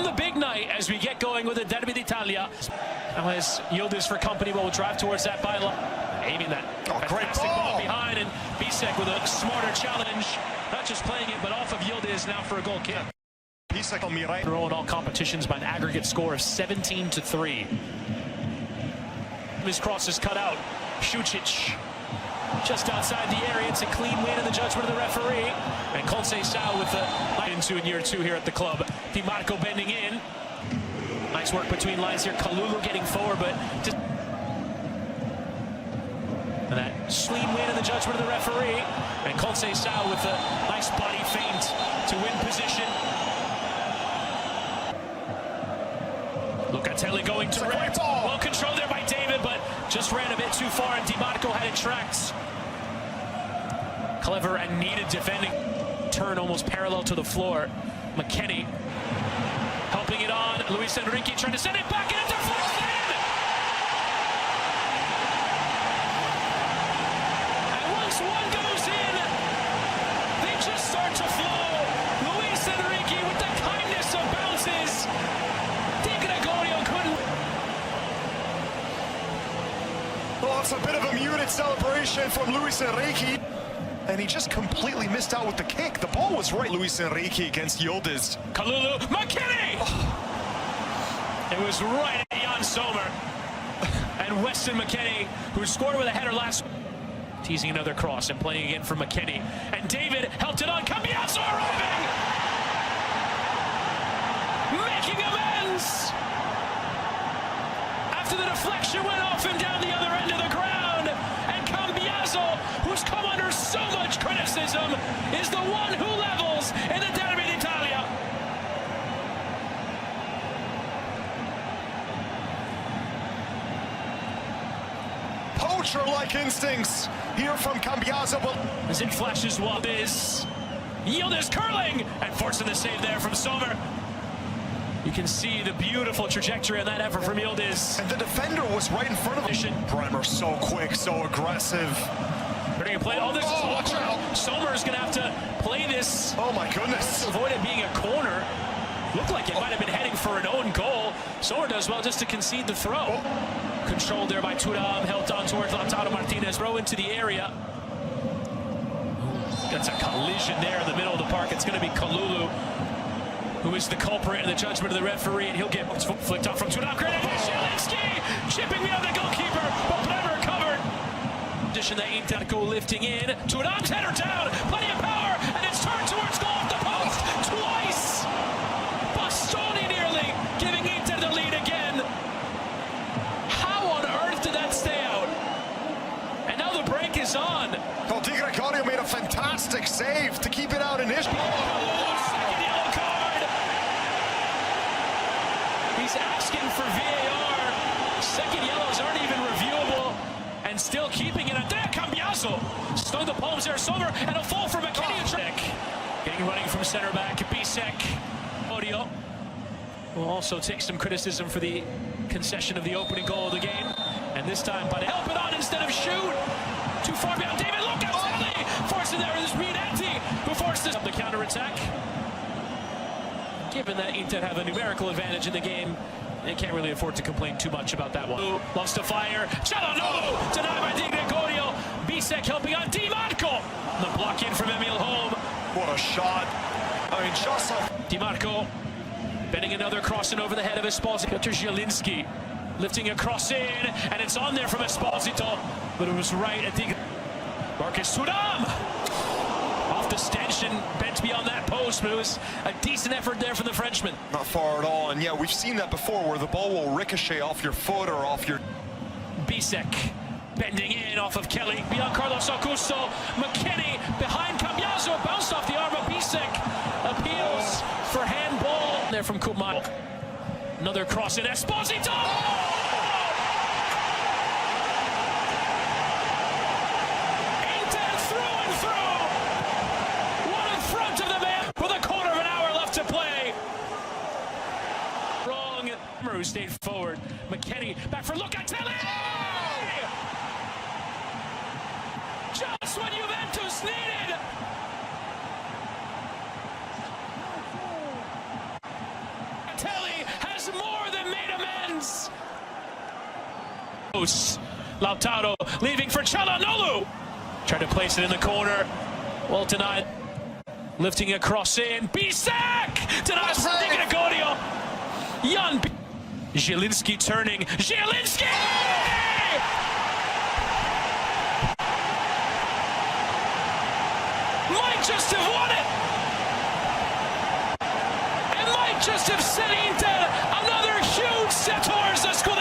on the big night as we get going with the Derby d'Italia. Now as Yildiz for company will drive towards that byline, aiming that fantastic ball behind, and Bisek with a smarter challenge, not just playing it but off of Yildiz now for a goal kick. Bisek on me right. In all competitions by an aggregate score of 17-3. His cross is cut out. Šučić just outside the area. It's a clean win in the judgment of the referee. And Conceição with the into in year 2 here at the club. Di Marco bending in. Nice work between lines here. Kalulu getting forward, but just and that clean win in the judgment of the referee. And Conceição with a nice body feint to win position. Locatelli going direct. Well controlled there by David, but just ran a bit too far, and Di Marco had it tracked. Clever and needed defending. Turn almost parallel to the floor. McKennie helping it on. Luis Enrique trying to send it back, and it deflects in! And once one goes in, they just start to flow. Luis Enrique with the kindness of bounces. Well, it's a bit of a muted celebration from Luis Enrique. And he just completely missed out with the kick. The ball was right. Luis Enrique against Yildiz. Kalulu, McKennie! Oh. It was right at Jan Sommer. And Weston McKennie, who scored with a header last week. Teasing another cross and playing again for McKennie. And David helped it on. Cambiaso arriving! Making amends! After the deflection went off and down the other end of the ground. And Cambiaso, who's come under so much criticism, is the one who levels in the Derby d'Italia. Poacher-like instincts here from Cambiaso. As it flashes Yildiz. Yildiz curling and forcing the save there from Sommer. You can see the beautiful trajectory on that effort from Yildiz. And the defender was right in front of him. Bremer so quick, so aggressive. They're going to play. Oh, this is watch out. Sommer's going to have to play this. Oh my goodness. Avoid it being a corner. Looked like it might have been heading for an own goal. Sommer does well just to concede the throw. Oh. Controlled there by Thuram, helped on towards Lautaro Martinez. Throw into the area. That's a collision there in the middle of the park. It's going to be Kalulu, who is the culprit in the judgment of the referee, and he'll get flicked off from Thuram. Zielinski chipping me on the goalkeeper, but Bremer covered. Position that Inter go lifting in. Thuram's header down, plenty of power, and it's turned towards goal off the post twice. Bastoni nearly giving Inter the lead again. How on earth did that stay out? And now the break is on. Well, Di Gregorio made a fantastic save to keep it out initially. Second yellow card. He's asking for VAR. Second yellows aren't even reviewable, and still keeping it. And there, Cambiaso stung the palms there. Sommer, and a fall for McKennie. Getting running from center back. Bisek. Audio will also take some criticism for the concession of the opening goal of the game. And this time, but help it on instead of shoot. Too far behind David. Look out, Sally! Forced it there. It is Minetti who forced this up the counter-attack. Given that Inter have a numerical advantage in the game, they can't really afford to complain too much about that one. Loves to fire. Çalhanoğlu denied by Di Gregorio. Bisek helping on Di Marco. The block in from Emil Holm. What a shot. I mean, shots off. Di Marco bending another crossing over the head of Esposito. Piotr Zielinski lifting a cross in, and it's on there from Esposito, but it was right at the Marcus Thuram off the stanchion, bent beyond that post, but it was a decent effort there from the Frenchman. Not far at all, and yeah, we've seen that before where the ball will ricochet off your foot or off your... Bisek bending in off of Kelly, beyond Carlos Augusto. McKennie behind Cambiaso, bounced off the arm of Bisek. Appeals for handball there from Kumar. Another cross in Esposito! Inter through and through! One in front of the man with a quarter of an hour left to play. Wrong. Who stayed forward. McKennie back for Locatelli! Just what Juventus needed! Locatelli Lautaro leaving for Çalhanoğlu. Tried to place it in the corner. Well denied. Lifting a cross in. Bisak! Denies from Di Gregorio. Jan Zielinski turning. Zielinski! Might just have won it. And might just have sent Inter another huge step towards the squad.